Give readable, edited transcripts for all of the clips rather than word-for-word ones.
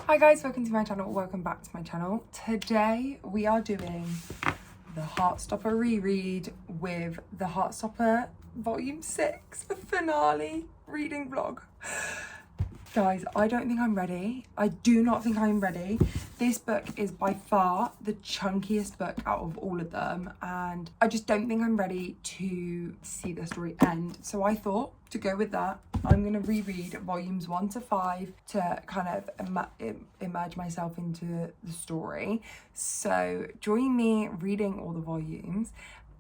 Hi guys, welcome to my channel, welcome back to my channel. Today we are doing the Heartstopper reread with the Heartstopper Volume 6 finale reading vlog. Guys, I don't think I'm ready. I do not think I'm ready. This book is by far the chunkiest book out of all of them, and I just don't think I'm ready to see the story end. So I thought, to go with that, I'm going to reread volumes 1 to 5 to kind of immerse myself into the story. So join me reading all the volumes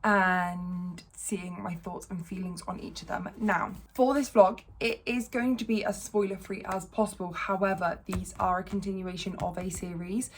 and seeing my thoughts and feelings on each of them. Now, for this vlog, it is going to be as spoiler-free as possible. However, these are a continuation of a series,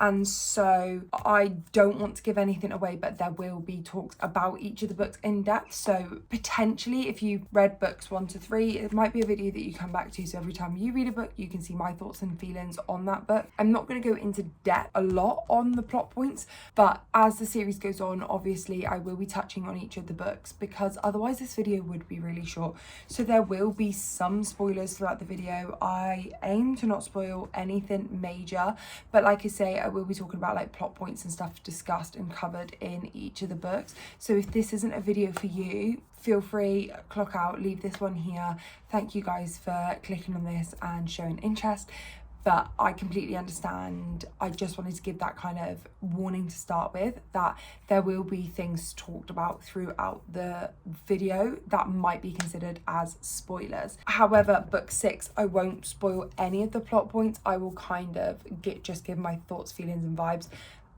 and so I don't want to give anything away, but there will be talks about each of the books in depth. So potentially, if you've read books 1 to 3, it might be a video that you come back to. So every time you read a book, you can see my thoughts and feelings on that book. I'm not going to go into depth a lot on the plot points, but as the series goes on, obviously I will be touching on each of the books, because otherwise this video would be really short. So there will be some spoilers throughout the video. I aim to not spoil anything major, but like I say, I will be talking about like plot points and stuff discussed and covered in each of the books. So if this isn't a video for you, feel free, clock out, leave this one here. Thank you guys for clicking on this and showing interest. But I completely understand. I just wanted to give that kind of warning to start with, that there will be things talked about throughout the video that might be considered as spoilers. However, book 6, I won't spoil any of the plot points. I will kind of just give my thoughts, feelings and vibes.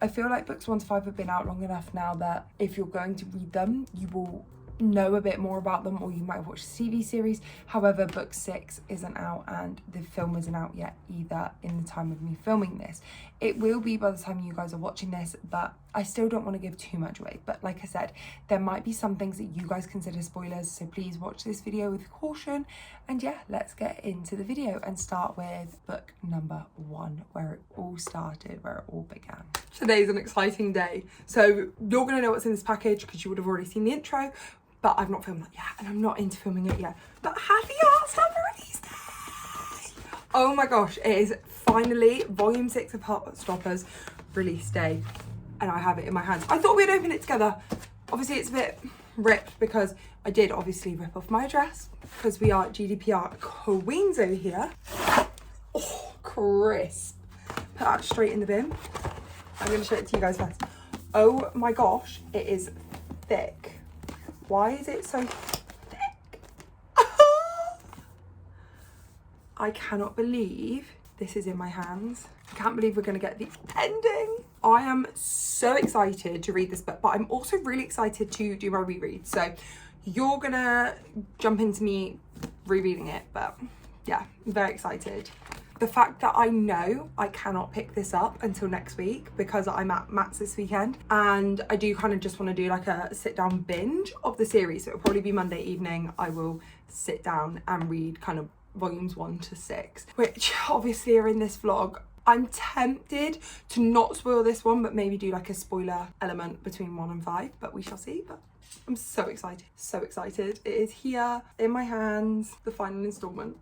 I feel like books 1 to 5 have been out long enough now that if you're going to read them, you will know a bit more about them, or you might have watched the TV series. However, book 6 isn't out and the film isn't out yet either in the time of me filming this. It will be by the time you guys are watching this, but I still don't want to give too much away. But like I said, there might be some things that you guys consider spoilers, so please watch this video with caution. And yeah, let's get into the video and start with book number 1, where it all started, where it all began. Today's an exciting day. So you're gonna know what's in this package because you would have already seen the intro, but I've not filmed that yet, and I'm not into filming it yet. But happy Heartstopper release day! Oh my gosh, it is finally volume 6 of Heartstopper's release day, and I have it in my hands. I thought we'd open it together. Obviously it's a bit ripped because I did obviously rip off my address because we are GDPR queens over here. Oh, crisp. Put that straight in the bin. I'm going to show it to you guys first. Oh my gosh, it is thick. Why is it so thick? I cannot believe this is in my hands. I can't believe we're going to get the ending. I am so excited to read this book, but I'm also really excited to do my reread. So you're going to jump into me rereading it, but yeah, I'm very excited. The fact that I know I cannot pick this up until next week because I'm at Matt's this weekend, and I do kind of just want to do like a sit down binge of the series. So it'll probably be Monday evening. I will sit down and read kind of volumes 1 to 6, which obviously are in this vlog. I'm tempted to not spoil this one, but maybe do like a spoiler element between 1 and 5, but we shall see. But I'm so excited, so excited. It is here in my hands, the final installment.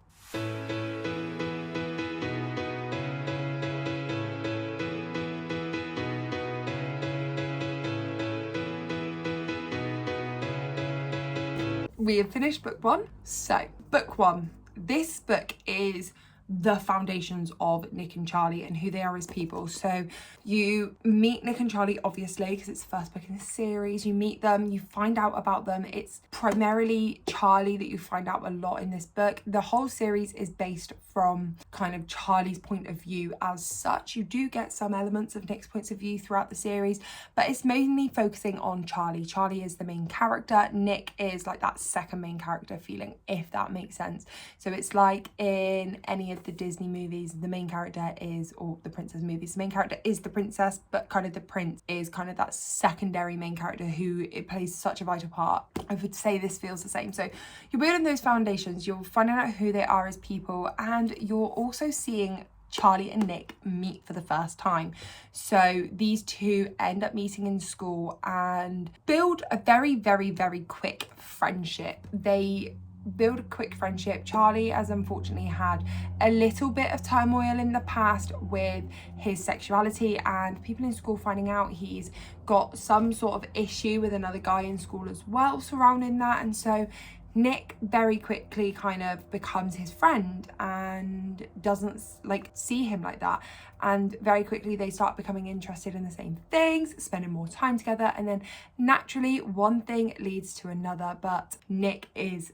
We have finished book 1. So book 1, this book is the foundations of Nick and Charlie and who they are as people. So you meet Nick and Charlie, obviously, because it's the first book in the series. You meet them, you find out about them. It's primarily Charlie that you find out a lot in this book. The whole series is based from kind of Charlie's point of view as such. You do get some elements of Nick's points of view throughout the series, but it's mainly focusing on Charlie. Charlie is the main character. Nick is like that second main character feeling, if that makes sense. So it's like in any of the Disney movies, the main character is, or the princess movies, the main character is the princess, but kind of the prince is kind of that secondary main character who it plays such a vital part. I would say this feels the same. So you're building those foundations, you're finding out who they are as people, and you're also seeing Charlie and Nick meet for the first time. So these two end up meeting in school and build a very, very, very quick friendship. They build a quick friendship. Charlie has unfortunately had a little bit of turmoil in the past with his sexuality, and people in school finding out he's got some sort of issue with another guy in school as well surrounding that. And so Nick very quickly kind of becomes his friend and doesn't like see him like that, and very quickly they start becoming interested in the same things, spending more time together, and then naturally one thing leads to another. But Nick is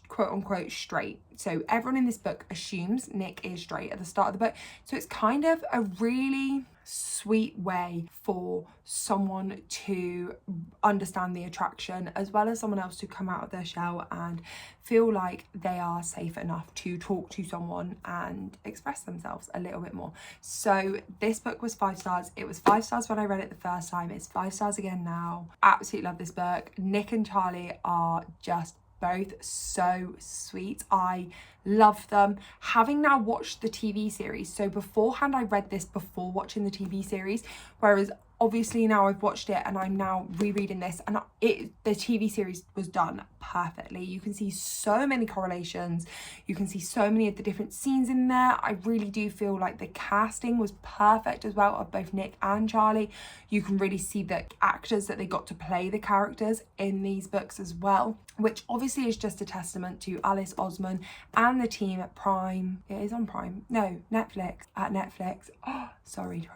quote unquote straight, so everyone in this book assumes Nick is straight at the start of the book. So it's kind of a really sweet way for someone to understand the attraction, as well as someone else to come out of their shell and feel like they are safe enough to talk to someone and express themselves a little bit more. So this book was 5 stars. It was 5 stars when I read it the first time. It's 5 stars again now. Absolutely love this book. Nick and Charlie are just both so sweet. I love them. Having now watched the TV series, so beforehand I read this before watching the TV series, whereas obviously now I've watched it and I'm now rereading this, and the TV series was done perfectly. You can see so many correlations, you can see so many of the different scenes in there. I really do feel like the casting was perfect as well of both Nick and Charlie. You can really see the actors that they got to play the characters in these books as well, which obviously is just a testament to Alice Oseman and the team at Prime. It is on Prime. No, Netflix. At Netflix. Oh, sorry,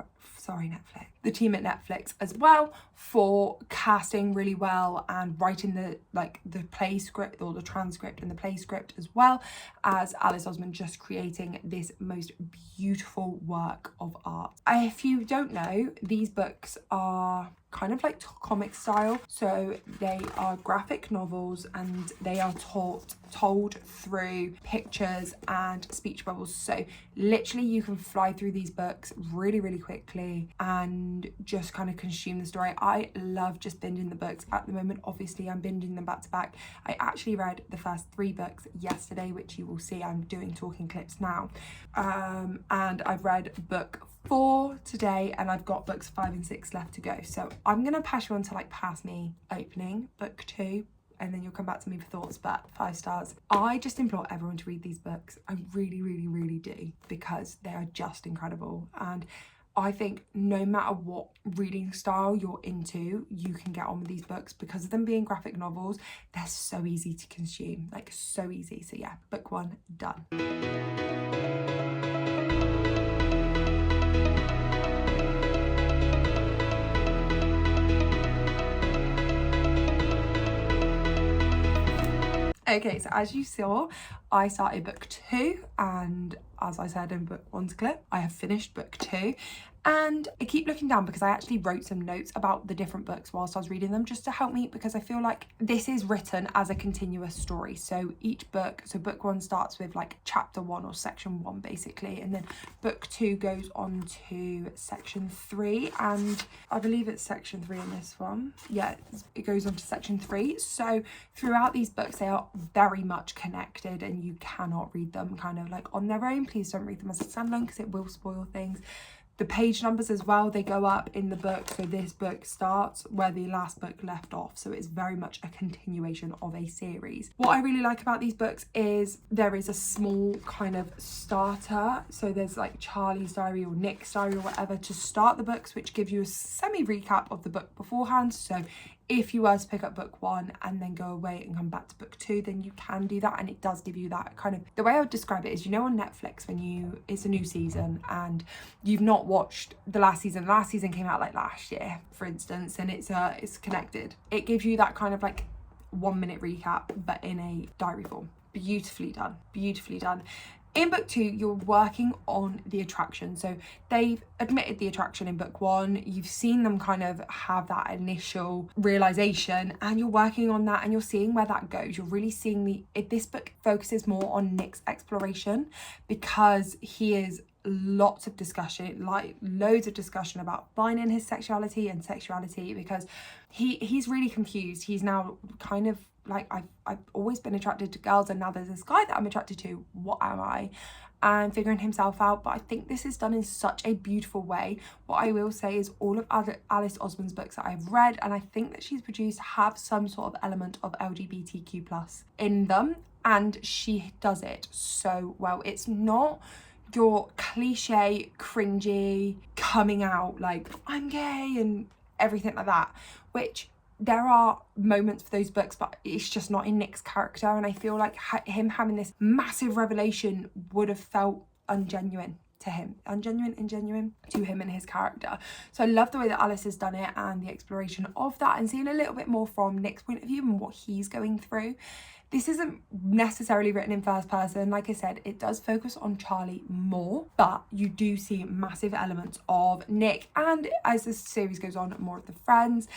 Netflix. The team at Netflix as well for casting really well and writing the play script, or the transcript and the play script, as well as Alice Oseman just creating this most beautiful work of art. If you don't know, these books are kind of like comic style, so they are graphic novels and they are told through pictures and speech bubbles. So literally you can fly through these books really, really quickly and just kind of consume the story. I love just binging the books at the moment. Obviously I'm binging them back to back. I actually read the first 3 books yesterday, which you will see I'm doing talking clips now, and I've read book 4 today, and I've got books 5 and 6 left to go. So I'm gonna pass you on to past me opening book 2, and then you'll come back to me for thoughts. But 5 stars. I just implore everyone to read these books. I really, really, really do, because they are just incredible. And I think no matter what reading style you're into, you can get on with these books because of them being graphic novels. They're so easy to consume, so easy. So yeah, book 1 done. Okay, so as you saw, I started book 2, and as I said in book 1's clip, I have finished book 2. And I keep looking down because I actually wrote some notes about the different books whilst I was reading them, just to help me, because I feel like this is written as a continuous story. So each book, so book 1 starts with chapter 1 or section 1 basically, and then book 2 goes on to section 3, and I believe it's section 3 in this one. Yeah, it goes on to section 3. So throughout these books, they are very much connected, and you cannot read them kind of on their own. Please don't read them as a standalone because it will spoil things. The page numbers as well, they go up in the book. So this book starts where the last book left off. So it's very much a continuation of a series. What I really like about these books is there is a small kind of starter. So there's Charlie's diary or Nick's diary or whatever to start the books, which gives you a semi recap of the book beforehand. So if you were to pick up book 1 and then go away and come back to book 2, then you can do that, and it does give you that kind of, the way I would describe it is, you know, on Netflix when it's a new season and you've not watched the last season came out like last year, for instance, and it's connected. It gives you that kind of like 1 minute recap, but in a diary form. Beautifully done, beautifully done. In book 2, you're working on the attraction. So they've admitted the attraction in book 1. You've seen them kind of have that initial realization, and you're working on that and you're seeing where that goes. You're really seeing this book focuses more on Nick's exploration, because he is lots of discussion, like loads of discussion about finding his sexuality and sexuality, because he's really confused. He's now kind of like, I've always been attracted to girls, and now there's this guy that I'm attracted to. What am I? And figuring himself out. But I think this is done in such a beautiful way. What I will say is all of Alice Oseman's books that I've read, and I think that she's produced, have some sort of element of LGBTQ plus in them, and she does it so well. It's not your cliche, cringy, coming out like I'm gay and everything like that, which there are moments for those books, but it's just not in Nick's character. And I feel like him having this massive revelation would have felt ingenuine to him and his character. So I love the way that Alice has done it, and the exploration of that, and seeing a little bit more from Nick's point of view and what he's going through. This isn't necessarily written in first person. Like I said, it does focus on Charlie more, but you do see massive elements of Nick, and as the series goes on, more of the friends.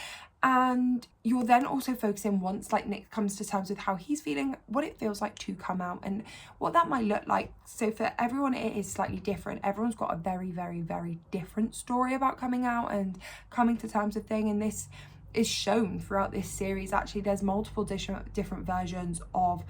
And you're then also focusing, once like Nick comes to terms with how he's feeling, what it feels like to come out and what that might look like. So for everyone, it is slightly different. Everyone's got a very, very, very different story about coming out and coming to terms with things, and this is shown throughout this series. Actually, there's multiple different versions of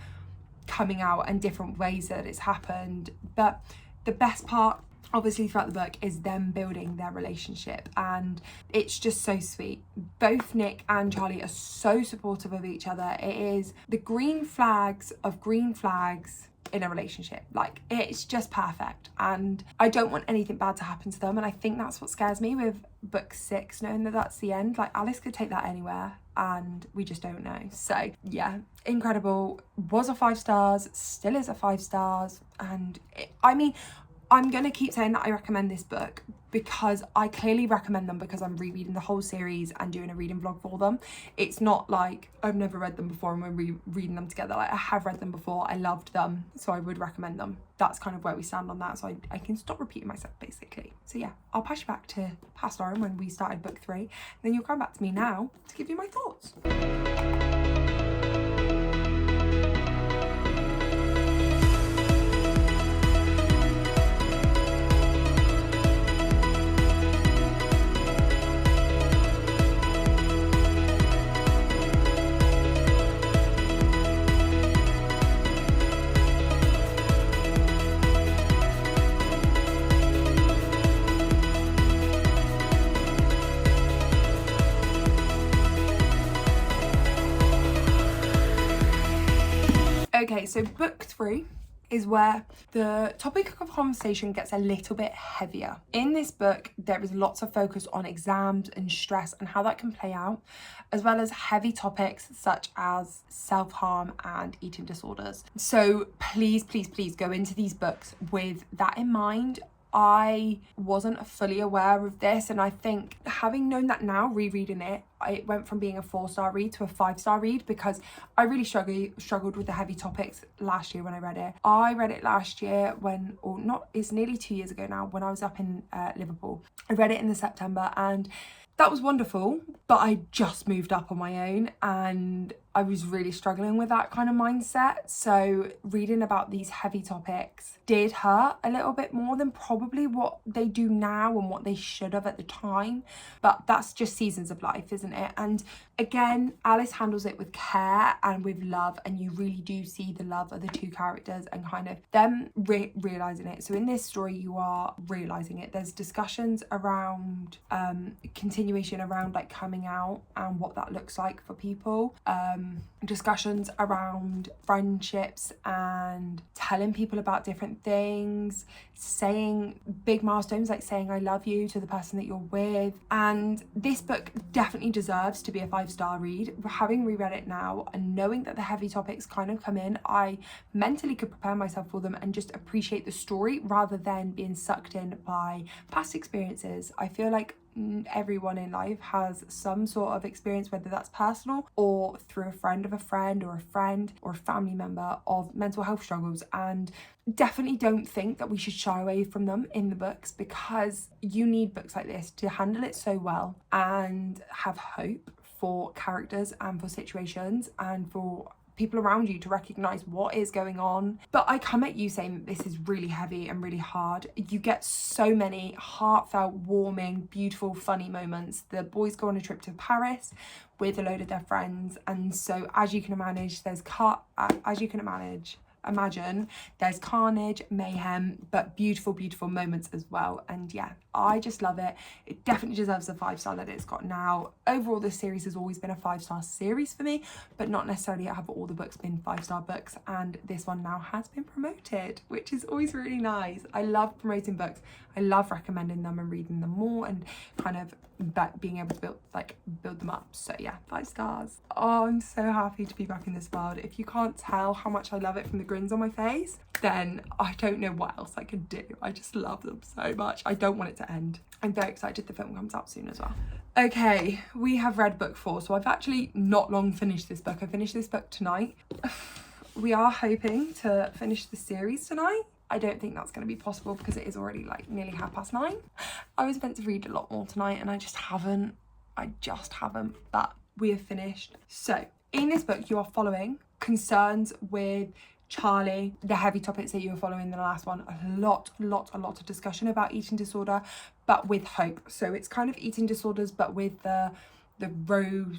coming out and different ways that it's happened, but the best part obviously throughout the book is them building their relationship, and it's just so sweet. Both Nick and Charlie are so supportive of each other. It is the green flags of green flags in a relationship. Like, it's just perfect, and I don't want anything bad to happen to them, and I think that's what scares me with book 6, knowing that that's the end. Like, Alice could take that anywhere and we just don't know. So yeah, incredible. Was a 5 stars, still is a 5 stars, and I mean, I'm going to keep saying that I recommend this book because I clearly recommend them because I'm rereading the whole series and doing a reading vlog for them. It's not like I've never read them before and we're reading them together. Like, I have read them before, I loved them, so I would recommend them. That's kind of where we stand on that, so I can stop repeating myself basically. So yeah, I'll pass you back to past Lauren when we started book 3, and then you'll come back to me now to give you my thoughts. Okay, so book 3 is where the topic of conversation gets a little bit heavier. In this book, there is lots of focus on exams and stress and how that can play out, as well as heavy topics such as self-harm and eating disorders. So please, please, please go into these books with that in mind. I wasn't fully aware of this, and I think having known that now, rereading it, it went from being a 4-star read to a 5-star read because I really struggled with the heavy topics last year when I read it. I read it last year it's nearly 2 years ago now, when I was up in Liverpool. I read it in September, and that was wonderful, but I just moved up on my own and I was really struggling with that kind of mindset. So reading about these heavy topics did hurt a little bit more than probably what they do now and what they should have at the time. But that's just seasons of life, isn't it? And again, Alice handles it with care and with love, and you really do see the love of the two characters and kind of them realising it. So in this story, you are realising it. There's discussions around, continuation around like coming out and what that looks like for people. Discussions around friendships and telling people about different things, saying big milestones like saying I love you to the person that you're with. And this book definitely deserves to be a 5-star read. Having reread it now and knowing that the heavy topics kind of come in, I mentally could prepare myself for them and just appreciate the story rather than being sucked in by past experiences. I feel like everyone in life has some sort of experience, whether that's personal or through a friend of a friend or a friend or a family member, of mental health struggles, and definitely don't think that we should shy away from them in the books, because you need books like this to handle it so well and have hope for characters and for situations and for people around you to recognize what is going on. But I come at you saying that this is really heavy and really hard. You get so many heartfelt, warming, beautiful, funny moments. The boys go on a trip to Paris with a load of their friends, and so as you can manage, imagine, there's carnage, mayhem, but beautiful, beautiful moments as well. And yeah, I just love it. It definitely deserves the 5-star that it's got now. Overall, this series has always been a 5-star series for me, but not necessarily have all the books been 5-star books, and this one now has been promoted, which is always really nice. I love promoting books. I love recommending them and reading them more and kind of being able to build them up. So yeah, 5 stars. Oh, I'm so happy to be back in this world. If you can't tell how much I love it from the grins on my face, then I don't know what else I could do. I just love them so much. I don't want it to end. I'm very excited the film comes out soon as well. Okay, we have read book 4, so I've actually not long finished this book. I finished this book tonight. We are hoping to finish the series tonight. I don't think that's going to be possible because it is already like nearly 9:30. I was meant to read a lot more tonight and I just haven't, but we have finished. So in this book you are following concerns with Charlie, the heavy topics that you were following in the last one, a lot of discussion about eating disorder, but with hope. So it's kind of eating disorders, but with the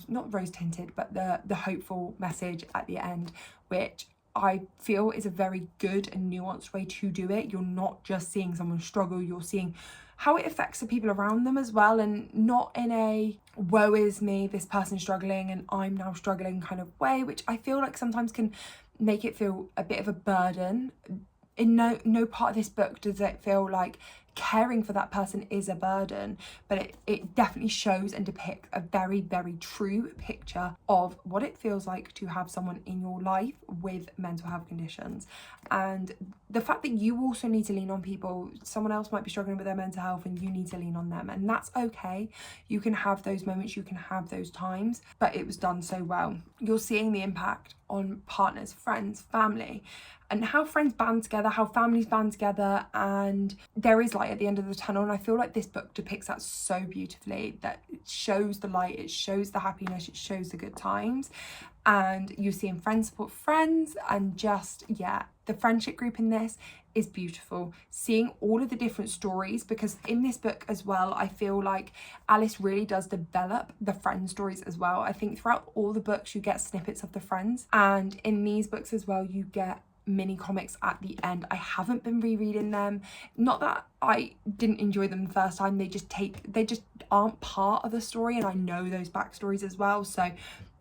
not rose tinted, but the hopeful message at the end, which I feel is a very good and nuanced way to do it. You're not just seeing someone struggle, you're seeing how it affects the people around them as well, and not in a woe is me, this person's struggling and I'm now struggling kind of way, which I feel like sometimes can make it feel a bit of a burden. In no part of this book does it feel like caring for that person is a burden, but it definitely shows and depicts a very, very true picture of what it feels like to have someone in your life with mental health conditions, and the fact that you also need to lean on people. Someone else might be struggling with their mental health and you need to lean on them, and that's okay. You can have those moments, you can have those times, but it was done so well. You're seeing the impact on partners, friends, family, and how friends band together, how families band together, and there is light at the end of the tunnel. And I feel like this book depicts that so beautifully, that it shows the light, it shows the happiness, it shows the good times, and you're seeing friends support friends, and just, yeah, the friendship group in this is beautiful. Seeing all of the different stories, because in this book as well, I feel like Alice really does develop the friend stories as well. I think throughout all the books you get snippets of the friends, and in these books as well you get mini comics at the end. I haven't been rereading them, not that I didn't enjoy them the first time, they just aren't part of the story, and I know those backstories as well, so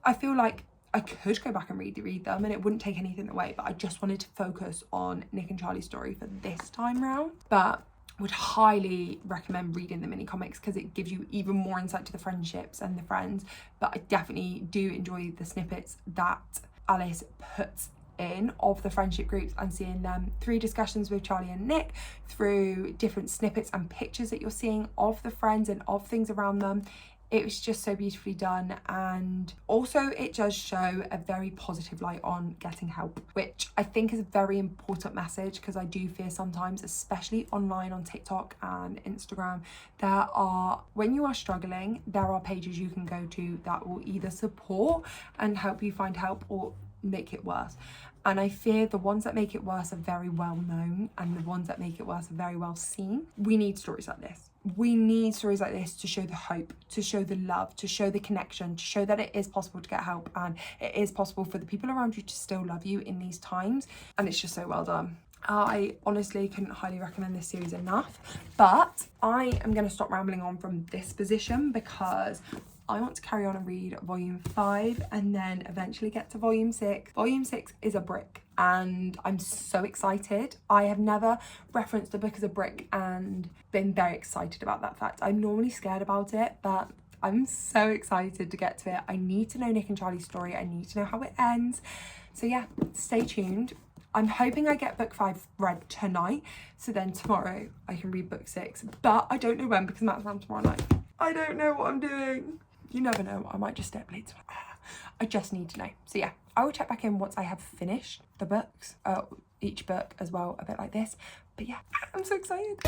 I feel like I could go back and reread them and it wouldn't take anything away, but I just wanted to focus on Nick and Charlie's story for this time round. But would highly recommend reading the mini comics because it gives you even more insight to the friendships and the friends. But I definitely do enjoy the snippets that Alice puts in of the friendship groups, and seeing them through discussions with Charlie and Nick, through different snippets and pictures that you're seeing of the friends and of things around them. It was just so beautifully done, and also it does show a very positive light on getting help, which I think is a very important message, because I do fear sometimes, especially online on TikTok and Instagram, when you are struggling, there are pages you can go to that will either support and help you find help or make it worse. And I fear the ones that make it worse are very well known, and the ones that make it worse are very well seen. We need stories like this. We need stories like this to show the hope, to show the love, to show the connection, to show that it is possible to get help, and it is possible for the people around you to still love you in these times. And it's just so well done. I honestly couldn't highly recommend this series enough, but I am going to stop rambling on from this position because I want to carry on and read volume 5 and then eventually get to volume 6. Volume 6 is a brick and I'm so excited. I have never referenced a book as a brick and been very excited about that fact. I'm normally scared about it, but I'm so excited to get to it. I need to know Nick and Charlie's story. I need to know how it ends. So yeah, stay tuned. I'm hoping I get book 5 read tonight, so then tomorrow I can read book 6, but I don't know when because Matt's around tomorrow night. I don't know what I'm doing. You never know, I might just stay up late tonight. I just need to know. So yeah, I will check back in once I have finished the books, each book as well, a bit like this. But yeah, I'm so excited.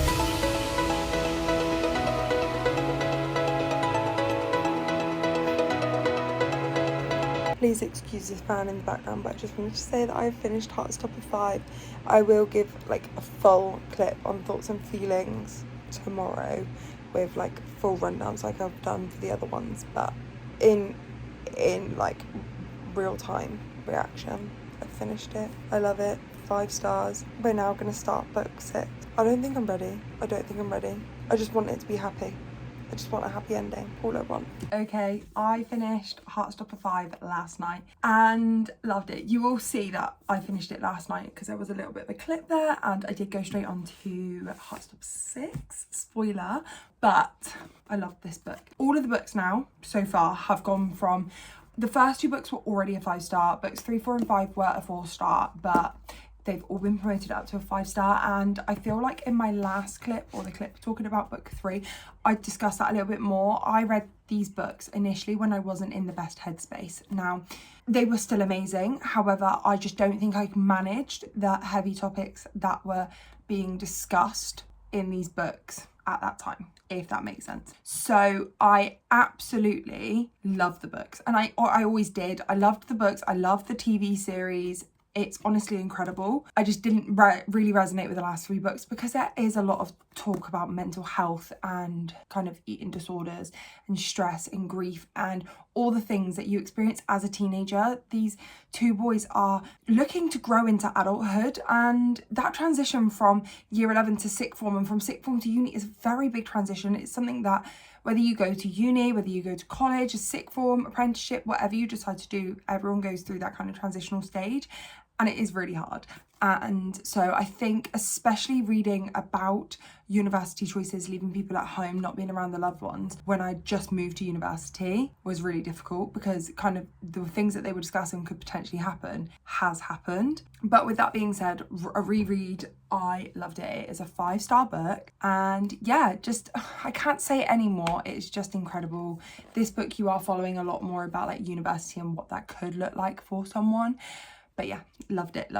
Please excuse this fan in the background, but I just wanted to say that I've finished Heartstopper 5. I will give like a full clip on thoughts and feelings tomorrow with like full rundowns like I've done for the other ones, but in like real time reaction. I've finished it. I love it. 5 stars. We're now going to start book 6. I don't think I'm ready. I just want it to be happy. I just want a happy ending, all I want. Okay, I finished Heartstopper 5 last night and loved it. You will see that I finished it last night because there was a little bit of a clip there, and I did go straight on to Heartstopper 6, spoiler, but I loved this book. All of the books now, so far, have gone from, the first 2 books were already a 5-star, books 3, 4 and 5 were a 4-star, but they've all been promoted up to a 5-star, and I feel like in my last clip, or the clip talking about book 3, I discussed that a little bit more. I read these books initially when I wasn't in the best headspace. Now, they were still amazing, however, I just don't think I managed the heavy topics that were being discussed in these books at that time, if that makes sense. So I absolutely love the books, and I always did. I loved the books, I loved the TV series. It's honestly incredible. I just didn't really resonate with the last 3 books because there is a lot of talk about mental health and kind of eating disorders and stress and grief and all the things that you experience as a teenager. These 2 boys are looking to grow into adulthood, and that transition from year 11 to sixth form and from sixth form to uni is a very big transition. It's something that whether you go to uni, whether you go to college, a sixth form, apprenticeship, whatever you decide to do, everyone goes through that kind of transitional stage. And it is really hard. And so I think especially reading about university choices, leaving people at home, not being around the loved ones when I just moved to university was really difficult because kind of the things that they were discussing could potentially happen has happened. But with that being said, a reread, I loved it. It is a 5-star book, and yeah, just I can't say it anymore. It's just incredible. This book, you are following a lot more about like university and what that could look like for someone. But yeah, loved it.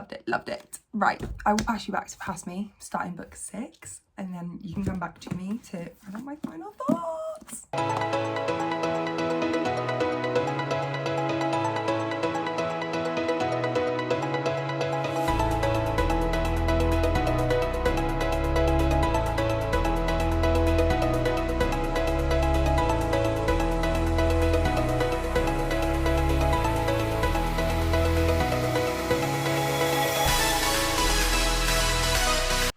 Right, I will pass you back to pass me, starting book 6, and then you can come back to me to find out my final thoughts.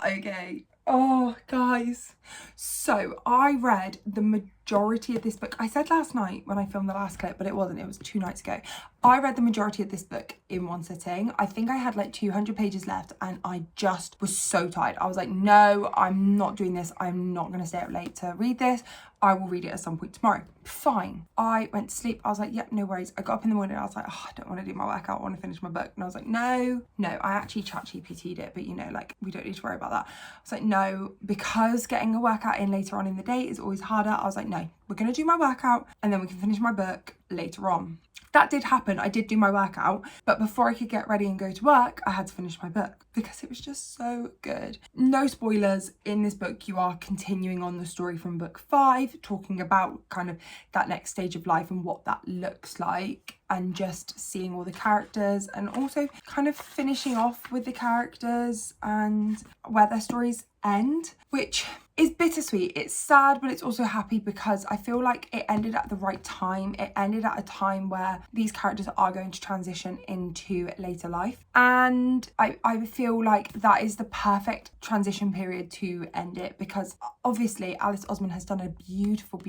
Okay, oh guys, so I read the majority of this book. I said last night when I filmed the last clip, but it wasn't, it was 2 nights ago. I read the majority of this book in one sitting. I think I had like 200 pages left and I just was so tired. I was like, no, I'm not doing this. I'm not going to stay up late to read this. I will read it at some point tomorrow. Fine. I went to sleep. I was like, yep, no worries. I got up in the morning. I was like, oh, I don't want to do my workout. I want to finish my book. And I was like, no. I actually ChatGPT'd it, but you know, like we don't need to worry about that. I was like, no, because getting a workout in later on in the day is always harder. I was like, no, we're going to do my workout and then we can finish my book later on. That did happen. I did do my workout, but before I could get ready and go to work, I had to finish my book because it was just so good. No spoilers. In this book, you are continuing on the story from book 5, talking about kind of that next stage of life and what that looks like, and just seeing all the characters and also kind of finishing off with the characters and where their stories end, which is bittersweet. It's sad, but it's also happy because I feel like it ended at the right time. It ended at a time where these characters are going to transition into later life, and I feel like that is the perfect transition period to end it, because obviously Alice Oseman has done a beautiful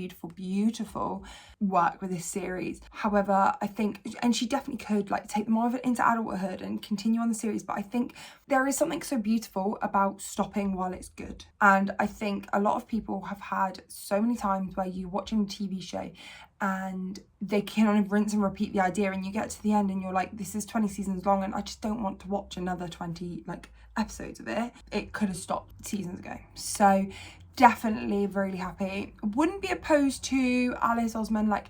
work with this series. However, I think, and she definitely could like take them all into adulthood and continue on the series, but I think there is something so beautiful about stopping while it's good. And I think think a lot of people have had so many times where you're watching a TV show and they kind of rinse and repeat the idea, and you get to the end and you're like, this is 20 seasons long and I just don't want to watch another 20 like episodes of it. It could have stopped seasons ago. So definitely really happy. Wouldn't be opposed to Alice Oseman like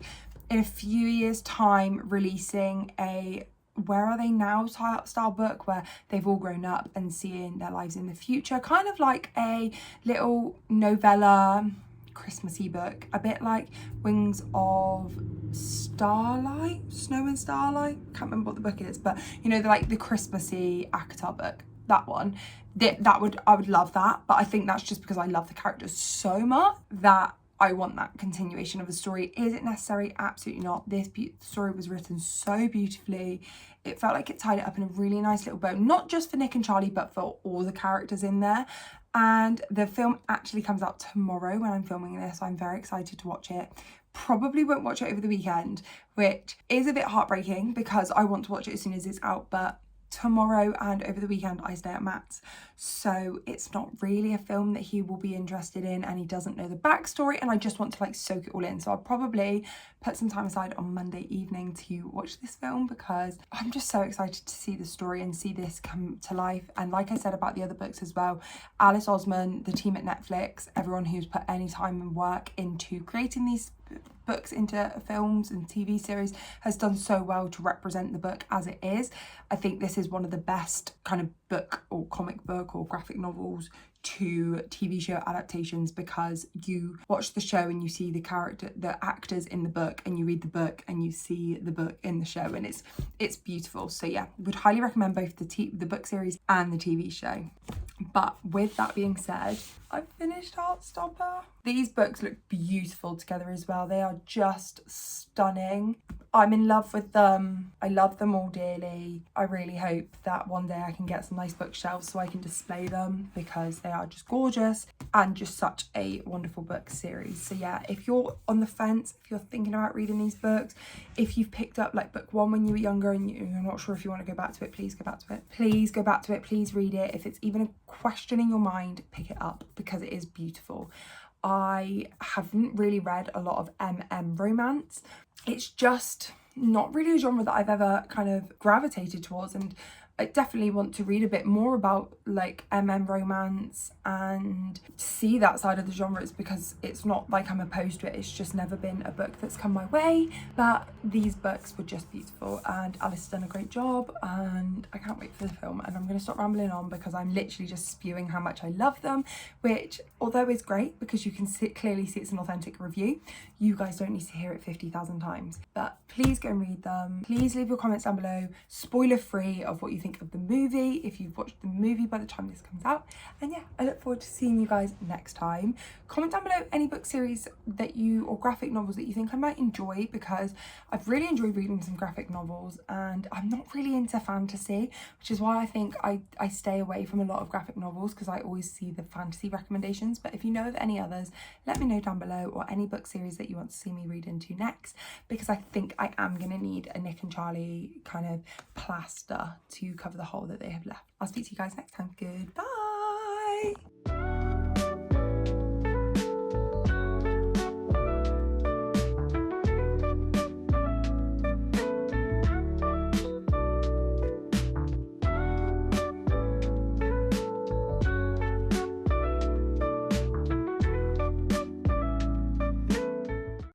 in a few years time releasing a Where Are They Now style book where they've all grown up and seeing their lives in the future, kind of like a little novella Christmassy book, a bit like Wings of Starlight, Snow and Starlight, can't remember what the book is, but you know, the Christmassy ACOTAR book, that one. I would love that, but I think that's just because I love the characters so much that I want that continuation of a story. Is it necessary? Absolutely not. This story was written so beautifully. It felt like it tied it up in a really nice little bow, not just for Nick and Charlie, but for all the characters in there. And the film actually comes out tomorrow when I'm filming this. So I'm very excited to watch it. Probably won't watch it over the weekend, which is a bit heartbreaking because I want to watch it as soon as it's out, but tomorrow and over the weekend I stay at Matt's, so it's not really a film that he will be interested in, and he doesn't know the backstory, and I just want to like soak it all in. So I'll probably put some time aside on Monday evening to watch this film because I'm just so excited to see the story and see this come to life. And like I said about the other books as well, Alice Oseman, the team at Netflix, everyone who's put any time and work into creating these books into films and TV series has done so well to represent the book as it is. I think this is one of the best kind of book or comic book or graphic novels to TV show adaptations, because you watch the show and you see the actors in the book, and you read the book and you see the book in the show, and it's beautiful. So yeah, would highly recommend both the book series and the TV show. But with that being said, I've finished Heartstopper. These books look beautiful together as well. They are just stunning. I'm in love with them. I love them all dearly. I really hope that one day I can get some nice bookshelves so I can display them, because they are just gorgeous and just such a wonderful book series. So yeah, if you're on the fence, if you're thinking about reading these books, if you've picked up like book one when you were younger and you're not sure if you want to go back to it, please go back to it. Please go back to it. Please read it. If it's even a question in your mind, pick it up because it is beautiful. I haven't really read a lot of romance. It's just not really a genre that I've ever kind of gravitated towards, and I definitely want to read a bit more about like romance and see that side of the genres, because it's not like I'm opposed to it. It's just never been a book that's come my way. But these books were just beautiful, and Alice has done a great job, and I can't wait for the film. And I'm going to stop rambling on because I'm literally just spewing how much I love them, which although is great because you can clearly see it's an authentic review, you guys don't need to hear it 50,000 times. But please go and read them. Please leave your comments down below, spoiler free, of what you think of the movie if you've watched the movie by the time this comes out. And yeah, I look forward to seeing you guys next time. Comment down below any book series that you, or graphic novels that you think I might enjoy, because I've really enjoyed reading some graphic novels and I'm not really into fantasy, which is why I think I stay away from a lot of graphic novels, because I always see the fantasy recommendations. But if you know of any others, let me know down below, or any book series that you want to see me read into next, because I think I am going to need a Nick and Charlie kind of plaster to cover the hole that they have left. I'll speak to you guys next time. Goodbye.